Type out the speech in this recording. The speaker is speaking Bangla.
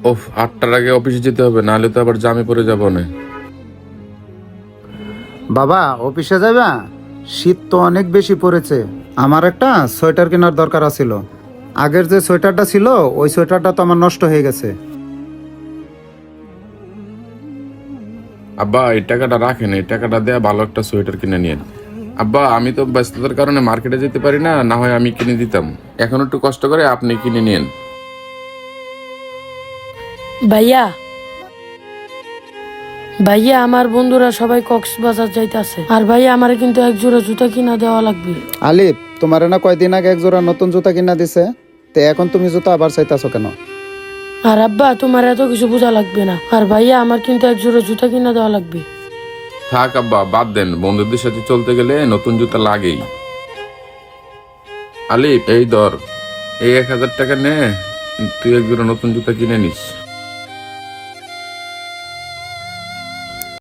ওফ, 8টার আগে অফিসে যেতে হবে, নাহলে তো আবার জামে পড়ে যাবো না। বাবা অফিসে যাবা? শীত তো অনেক বেশি পড়েছে। আমার একটা সোয়েটার কেনার দরকার ছিল। আগের যে সোয়েটারটা ছিল ওই সোয়েটারটা তো আমার নষ্ট হয়ে গেছে। আব্বা, এই টাকাটা রাখেন, এই টাকাটা দেয়া ভালো একটা সোয়েটার কিনে নিয়েন। আব্বা, আমি তো ব্যস্ততার কারণে মার্কেটে যেতে পারি না, না হয় আমি কিনে দিতাম। এখন একটু কষ্ট করে আপনি কিনে নিয়েন। ভাইয়া, ভাইয়া আমার বন্ধুরা সবাই কক্সবাজার যাইতাছে, আর ভাইয়া আমার কিন্তু এক জোড়া জুতা কিনা দেওয়া লাগবে। আলিফ, তোমার না কয়দিন আগে এক জোড়া নতুন জুতা কিনা দিছে, তো এখন তুমি জুতা আবার চাইতাছো কেন? আর আব্বা, তোমার এত কিছু বোঝা লাগবে না। আর ভাইয়া আমার কিন্তু এক জোড়া জুতা কিনা দেওয়া লাগবে। থাক আব্বা, বাদ দেন, বন্ধুদের সাথে চলতে গেলে নতুন জুতা লাগেই। আলিফ, এই ধর, এই 1000 টাকা নে, তুই এক জোড়া নতুন জুতা কিনে নিস।